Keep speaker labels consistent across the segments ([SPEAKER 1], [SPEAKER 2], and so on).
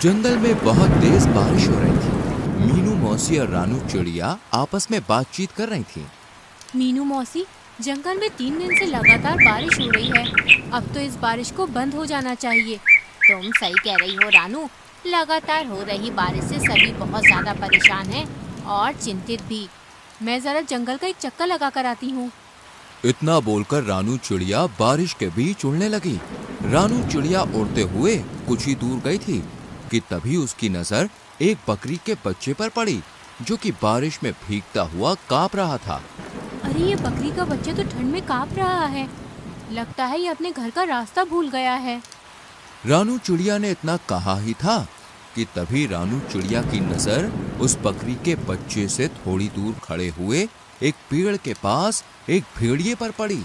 [SPEAKER 1] जंगल में बहुत तेज बारिश हो रही थी। मीनू मौसी और रानू चिड़िया आपस में बातचीत कर रही थी।
[SPEAKER 2] मीनू मौसी, जंगल में 3 दिन से लगातार बारिश हो रही है। अब तो इस बारिश को बंद हो जाना चाहिए।
[SPEAKER 3] तुम सही कह रही हो रानू। लगातार हो रही बारिश से सभी बहुत ज्यादा परेशान हैं और चिंतित भी।
[SPEAKER 2] मैं जरा जंगल का एक चक्कर लगा कर आती हूँ।
[SPEAKER 1] इतना बोलकर रानू चिड़िया बारिश के बीच उड़ने लगी। रानू चिड़िया उड़ते हुए कुछ ही दूर गई थी कि तभी उसकी नजर एक बकरी के बच्चे पर पड़ी, जो कि बारिश में भीगता हुआ कांप रहा था।
[SPEAKER 2] अरे, ये बकरी का बच्चा तो ठंड में कांप रहा है। लगता है ये अपने घर का रास्ता भूल गया है।
[SPEAKER 1] रानू चिड़िया ने इतना कहा ही था कि तभी रानू चिड़िया की नजर उस बकरी के बच्चे से थोड़ी दूर खड़े हुए एक पेड़ के पास एक भेड़िए पर पड़ी।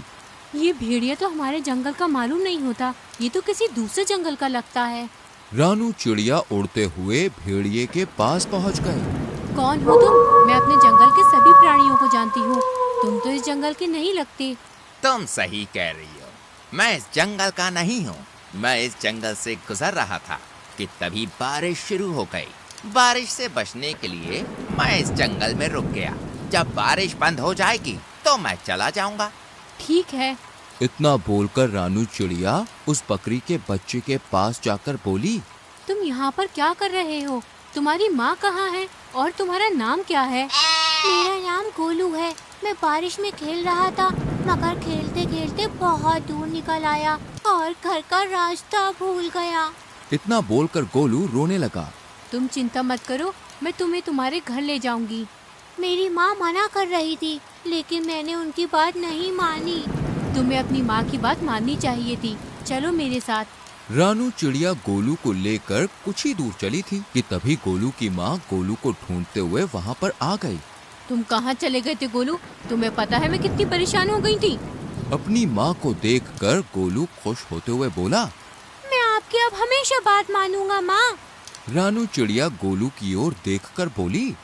[SPEAKER 2] ये भेड़िया तो हमारे जंगल का मालूम नहीं होता, ये तो किसी दूसरे जंगल का लगता है।
[SPEAKER 1] रानू चिड़िया उड़ते हुए भेड़िए के पास पहुंच गई।
[SPEAKER 2] कौन हो तुम? मैं अपने जंगल के सभी प्राणियों को जानती हूँ। तुम तो इस जंगल के नहीं लगते।
[SPEAKER 4] तुम सही कह रही हो, मैं इस जंगल का नहीं हूँ। मैं इस जंगल से गुजर रहा था कि तभी बारिश शुरू हो गई। बारिश से बचने के लिए मैं इस जंगल में रुक गया। जब बारिश बंद हो जाएगी तो मैं चला जाऊंगा।
[SPEAKER 2] ठीक है।
[SPEAKER 1] इतना बोलकर रानू चिड़िया उस बकरी के बच्चे के पास जाकर बोली,
[SPEAKER 2] तुम यहाँ पर क्या कर रहे हो? तुम्हारी माँ कहाँ है और तुम्हारा नाम क्या है?
[SPEAKER 3] मेरा नाम गोलू है। मैं बारिश में खेल रहा था, मगर खेलते खेलते बहुत दूर निकल आया और घर का रास्ता भूल गया।
[SPEAKER 1] इतना बोलकर गोलू रोने लगा।
[SPEAKER 2] तुम चिंता मत करो, मैं तुम्हें तुम्हारे घर ले जाऊंगी।
[SPEAKER 3] मेरी माँ मना कर रही थी, लेकिन मैंने उनकी बात नहीं मानी।
[SPEAKER 2] तुम्हें अपनी माँ की बात माननी चाहिए थी। चलो मेरे साथ।
[SPEAKER 1] रानू चिड़िया गोलू को लेकर कुछ ही दूर चली थी कि तभी गोलू की माँ गोलू को ढूंढते हुए वहाँ पर आ गई।
[SPEAKER 2] तुम कहाँ चले गए थे गोलू? तुम्हें पता है मैं कितनी परेशान हो गई थी।
[SPEAKER 1] अपनी माँ को देखकर गोलू खुश होते हुए बोला,
[SPEAKER 3] मैं आपकी अब हमेशा बात मानूंगा माँ।
[SPEAKER 1] रानू चिड़िया गोलू की ओर देखकर बोली,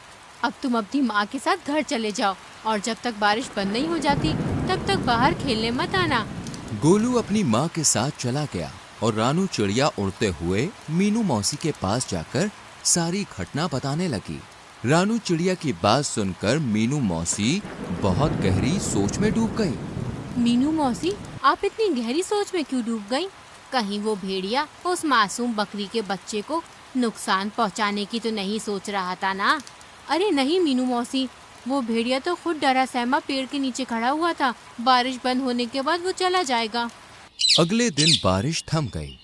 [SPEAKER 2] अब तुम अपनी माँ के साथ घर चले जाओ और जब तक बारिश बंद नहीं हो जाती तब तक बाहर खेलने मत आना।
[SPEAKER 1] गोलू अपनी माँ के साथ चला गया और रानू चिड़िया उड़ते हुए मीनू मौसी के पास जाकर सारी घटना बताने लगी। रानू चिड़िया की बात सुनकर मीनू मौसी बहुत गहरी सोच में डूब गई।
[SPEAKER 2] मीनू मौसी, आप इतनी गहरी सोच में क्यों डूब गईं?
[SPEAKER 3] कहीं वो भेड़िया उस मासूम बकरी के बच्चे को नुकसान पहुंचाने की तो नहीं सोच रहा था ना?
[SPEAKER 2] अरे नहीं मीनू मौसी, वो भेड़िया तो खुद डरा सहमा पेड़ के नीचे खड़ा हुआ था। बारिश बंद होने के बाद वो चला जाएगा।
[SPEAKER 1] अगले दिन बारिश थम गई।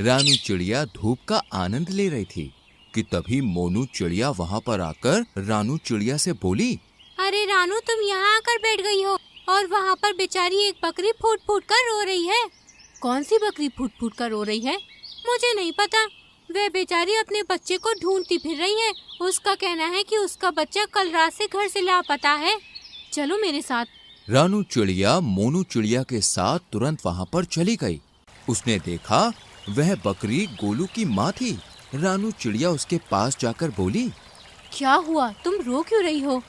[SPEAKER 1] रानू चिड़िया धूप का आनंद ले रही थी कि तभी मोनू चिड़िया वहाँ पर आकर रानू चिड़िया से बोली,
[SPEAKER 3] अरे रानू, तुम यहाँ आकर बैठ गई हो और वहाँ पर बेचारी एक बकरी फूट फूट कर रो रही है।
[SPEAKER 2] कौन सी बकरी फूट फूट कर रो रही है?
[SPEAKER 3] मुझे नहीं पता। वह बेचारी अपने बच्चे को ढूंढती फिर रही है। उसका कहना है कि उसका बच्चा कल रात से घर से लापता है।
[SPEAKER 2] चलो मेरे साथ।
[SPEAKER 1] रानू चिड़िया मोनू चिड़िया के साथ तुरंत वहाँ पर चली गई। उसने देखा वह बकरी गोलू की माँ थी। रानू चिड़िया उसके पास जाकर बोली,
[SPEAKER 2] क्या हुआ? तुम रो क्यों रही हो?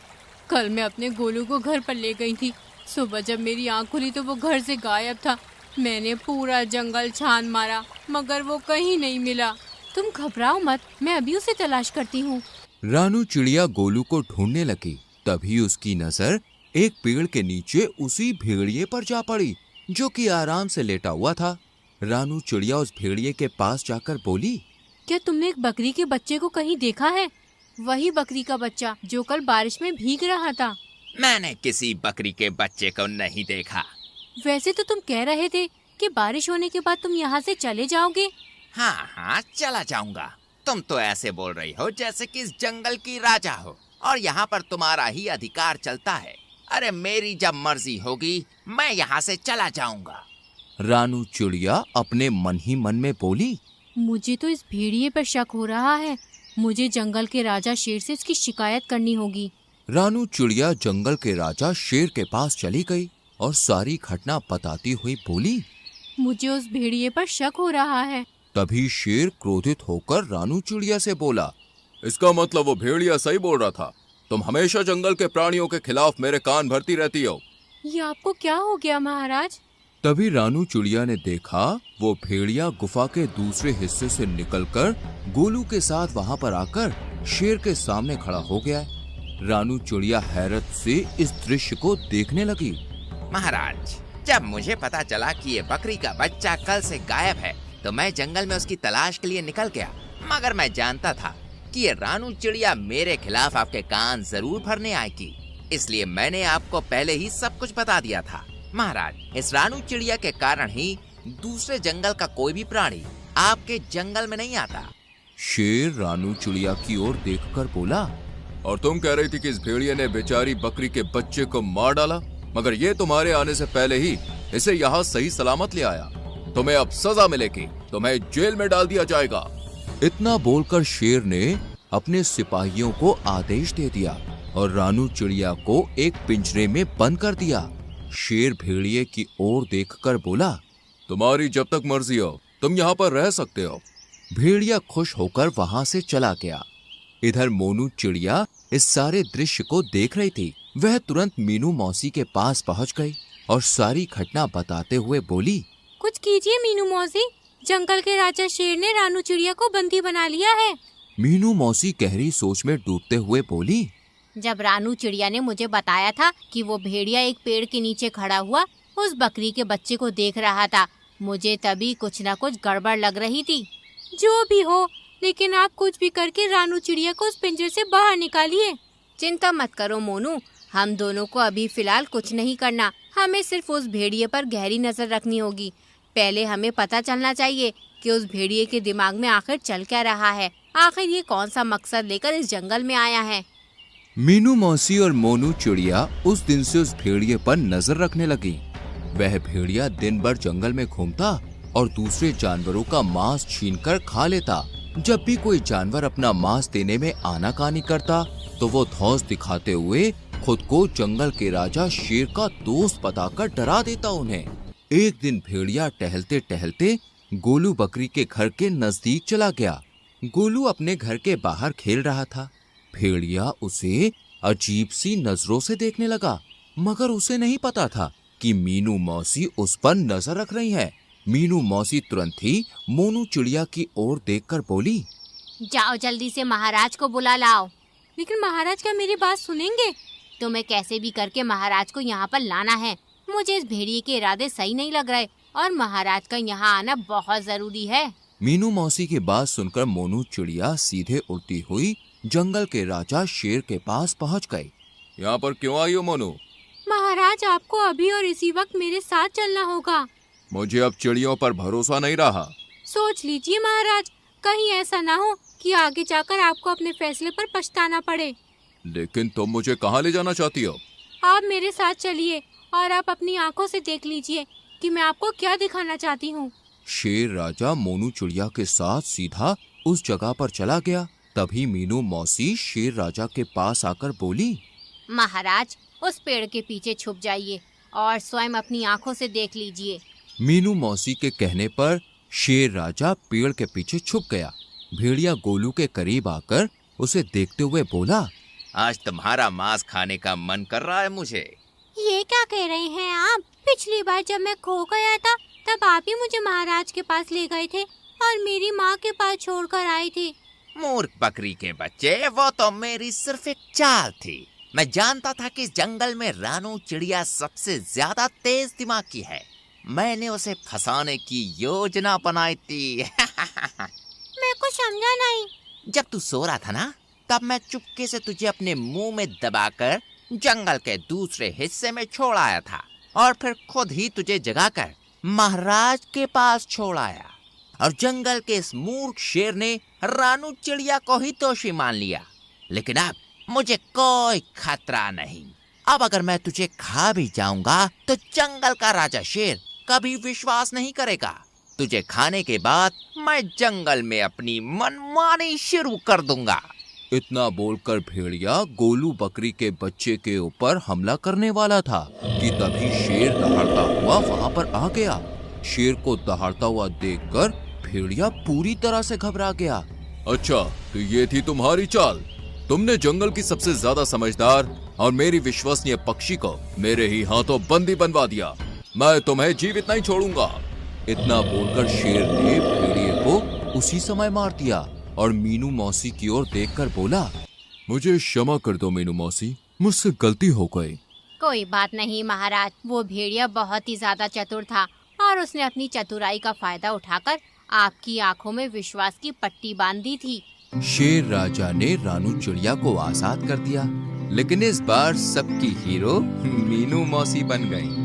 [SPEAKER 2] कल मैं अपने गोलू को घर पर ले गई थी। सुबह जब मेरी आँख खुली तो वो घर से गायब था। मैंने पूरा जंगल छान मारा मगर वो कहीं नहीं मिला। तुम घबराओ मत, मैं अभी उसे तलाश करती हूँ।
[SPEAKER 1] रानू चिड़िया गोलू को ढूंढने लगी। तभी उसकी नजर एक पेड़ के नीचे उसी भेड़िए पर जा पड़ी, जो कि आराम से लेटा हुआ था। रानू चिड़िया उस भेड़िए के पास जाकर बोली,
[SPEAKER 2] क्या तुमने एक बकरी के बच्चे को कहीं देखा है? वही बकरी का बच्चा जो कल बारिश में भीग रहा था।
[SPEAKER 4] मैंने किसी बकरी के बच्चे को नहीं देखा।
[SPEAKER 2] वैसे तो तुम कह रहे थे कि बारिश होने के बाद तुम यहाँ से चले जाओगे।
[SPEAKER 4] हाँ हाँ, चला जाऊंगा। तुम तो ऐसे बोल रही हो जैसे कि इस जंगल की राजा हो और यहाँ पर तुम्हारा ही अधिकार चलता है। अरे मेरी जब मर्जी होगी मैं यहाँ से चला जाऊंगा।
[SPEAKER 1] रानू चिड़िया अपने मन ही मन में बोली,
[SPEAKER 2] मुझे तो इस भेड़िए पर शक हो रहा है। मुझे जंगल के राजा शेर से इसकी शिकायत करनी होगी।
[SPEAKER 1] रानू चिड़िया जंगल के राजा शेर के पास चली गई और सारी घटना बताती हुई बोली,
[SPEAKER 2] मुझे उस भेड़िए पर शक हो रहा है।
[SPEAKER 1] तभी शेर क्रोधित होकर रानू चिड़िया से बोला, इसका मतलब वो भेड़िया सही बोल रहा था। तुम हमेशा जंगल के प्राणियों के खिलाफ मेरे कान भरती रहती हो।
[SPEAKER 2] ये आपको क्या हो गया महाराज?
[SPEAKER 1] तभी रानू चिड़िया ने देखा वो भेड़िया गुफा के दूसरे हिस्से से निकलकर गोलू के साथ वहां पर आकर शेर के सामने खड़ा हो गया है। रानू चिड़िया हैरत से इस दृश्य को देखने लगी।
[SPEAKER 4] महाराज, जब मुझे पता चला कि ये बकरी का बच्चा कल से गायब है तो मैं जंगल में उसकी तलाश के लिए निकल गया, मगर मैं जानता था कि ये रानू चिड़िया मेरे खिलाफ आपके कान जरूर भरने आएगी, इसलिए मैंने आपको पहले ही सब कुछ बता दिया था। महाराज, इस रानू चिड़िया के कारण ही दूसरे जंगल का कोई भी प्राणी आपके जंगल में नहीं आता।
[SPEAKER 1] शेर रानू चिड़िया की ओर देखकर बोला, और तुम कह रही थी कि इस भेड़िए ने बेचारी बकरी के बच्चे को मार डाला, मगर ये तुम्हारे आने से पहले ही इसे यहाँ सही सलामत ले आया। तुम्हें अब सजा मिलेगी, तुम्हें जेल में डाल दिया जाएगा। इतना बोलकर शेर ने अपने सिपाहियों को आदेश दे दिया और रानू चिड़िया को एक पिंजरे में बंद कर दिया। शेर भेड़िए की ओर देखकर बोला, तुम्हारी जब तक मर्जी हो तुम यहाँ पर रह सकते हो। भेड़िया खुश होकर वहां से चला गया। इधर मोनू चिड़िया इस सारे दृश्य को देख रही थी। वह तुरंत मीनू मौसी के पास पहुंच गई और सारी घटना बताते हुए बोली,
[SPEAKER 2] कुछ कीजिए मीनू मौसी, जंगल के राजा शेर ने रानू चिड़िया को बंदी बना लिया है।
[SPEAKER 1] मीनू मौसी गहरी सोच में डूबते हुए बोली,
[SPEAKER 3] जब रानू चिड़िया ने मुझे बताया था कि वो भेड़िया एक पेड़ के नीचे खड़ा हुआ उस बकरी के बच्चे को देख रहा था, मुझे तभी कुछ न कुछ गड़बड़ लग रही थी।
[SPEAKER 2] जो भी हो, लेकिन आप कुछ भी करके रानू चिड़िया को उस पिंजरे से बाहर निकालिए।
[SPEAKER 3] चिंता मत करो मोनू, हम दोनों को अभी फिलहाल कुछ नहीं करना, हमें सिर्फ उस भेड़िए पर गहरी नजर रखनी होगी। पहले हमें पता चलना चाहिए कि उस भेड़िए के दिमाग में आखिर चल क्या रहा है, आखिर ये कौन सा मकसद लेकर इस जंगल में आया है।
[SPEAKER 1] मीनू मौसी और मोनू चिड़िया उस दिन से उस भेड़िए पर नजर रखने लगी। वह भेड़िया दिन भर जंगल में घूमता और दूसरे जानवरों का मांस छीनकर खा लेता। जब भी कोई जानवर अपना मांस देने में आनाकानी करता तो वो धौंस दिखाते हुए खुद को जंगल के राजा शेर का दोस्त बताकर डरा देता उन्हें। एक दिन भेड़िया टहलते टहलते गोलू बकरी के घर के नजदीक चला गया। गोलू अपने घर के बाहर खेल रहा था। भेड़िया उसे अजीब सी नजरों से देखने लगा, मगर उसे नहीं पता था कि मीनू मौसी उस पर नजर रख रही है। मीनू मौसी तुरंत ही मोनू चिड़िया की ओर देखकर बोली,
[SPEAKER 3] जाओ जल्दी से महाराज को बुला लाओ।
[SPEAKER 2] लेकिन महाराज क्या मेरी बात सुनेंगे?
[SPEAKER 3] तुम्हें कैसे भी करके महाराज को यहाँ पर लाना है। मुझे इस भेड़िए के इरादे सही नहीं लग रहे और महाराज का यहाँ आना बहुत जरूरी है।
[SPEAKER 1] मीनू मौसी की बात सुनकर मोनू चिड़िया सीधे उड़ती हुई जंगल के राजा शेर के पास पहुँच गई। यहाँ पर क्यों आई हो मोनू?
[SPEAKER 2] महाराज, आपको अभी और इसी वक्त मेरे साथ चलना होगा।
[SPEAKER 1] मुझे अब चिड़ियों पर भरोसा नहीं रहा।
[SPEAKER 2] सोच लीजिए महाराज, कहीं ऐसा ना हो कि आगे जाकर आपको अपने फैसले पर पछताना पड़े।
[SPEAKER 1] लेकिन तुम मुझे कहाँ ले जाना चाहती हो?
[SPEAKER 2] आप मेरे साथ चलिए और आप अपनी आंखों से देख लीजिए कि मैं आपको क्या दिखाना चाहती हूँ।
[SPEAKER 1] शेर राजा मोनू चिड़िया के साथ सीधा उस जगह पर चला गया। तभी मीनू मौसी शेर राजा के पास आकर बोली,
[SPEAKER 3] महाराज, उस पेड़ के पीछे छुप जाइए और स्वयं अपनी आंखों से देख लीजिए।
[SPEAKER 1] मीनू मौसी के कहने पर शेर राजा पेड़ के पीछे छुप गया। भेड़िया गोलू के करीब आकर उसे देखते हुए बोला,
[SPEAKER 4] आज तुम्हारा मांस खाने का मन कर रहा है मुझे।
[SPEAKER 3] ये क्या कह रहे हैं आप? पिछली बार जब मैं खो गया था तब आप ही मुझे महाराज के पास ले गए थे और मेरी माँ के पास छोड़कर आए थे।
[SPEAKER 4] मूर्ख बकरी के बच्चे, वो तो मेरी सिर्फ एक चाल थी। मैं जानता था कि इस जंगल में रानू चिड़िया सबसे ज्यादा तेज दिमाग की है। मैंने उसे फंसाने की योजना बनाई थी।
[SPEAKER 3] मैं कुछ समझा नहीं।
[SPEAKER 4] जब तू सो रहा था ना, तब मैं चुपके से तुझे अपने मुंह में दबाकर जंगल के दूसरे हिस्से में छोड़ आया था और फिर खुद ही तुझे जगाकर महाराज के पास छोड़ आया। और जंगल के इस मूर्ख शेर ने रानू चिड़िया को ही दोषी मान लिया। लेकिन अब मुझे कोई खतरा नहीं। अब अगर मैं तुझे खा भी जाऊंगा तो जंगल का राजा शेर कभी विश्वास नहीं करेगा। तुझे खाने के बाद मैं जंगल में अपनी मनमानी शुरू कर दूंगा।
[SPEAKER 1] इतना बोलकर भेड़िया गोलू बकरी के बच्चे के ऊपर हमला करने वाला था कि तभी शेर दहाड़ता हुआ वहां पर आ गया। शेर को दहाड़ता हुआ देखकर भेड़िया पूरी तरह से घबरा गया। अच्छा, तो ये थी तुम्हारी चाल? तुमने जंगल की सबसे ज्यादा समझदार और मेरी विश्वसनीय पक्षी को मेरे ही हाथों बंदी बनवा दिया। मैं तुम्हें जीवित नहीं छोड़ूंगा। इतना बोलकर शेर ने भेड़िए को उसी समय मार दिया और मीनू मौसी की ओर देखकर बोला, मुझे क्षमा कर दो मीनू मौसी, मुझसे गलती हो गई।
[SPEAKER 3] कोई बात नहीं महाराज, वो भेड़िया बहुत ही ज्यादा चतुर था और उसने अपनी चतुराई का फायदा उठाकर आपकी आंखों में विश्वास की पट्टी बांध दी थी।
[SPEAKER 1] शेर राजा ने रानू चिड़िया को आजाद कर दिया, लेकिन इस बार सबकी हीरो मीनू मौसी बन गई।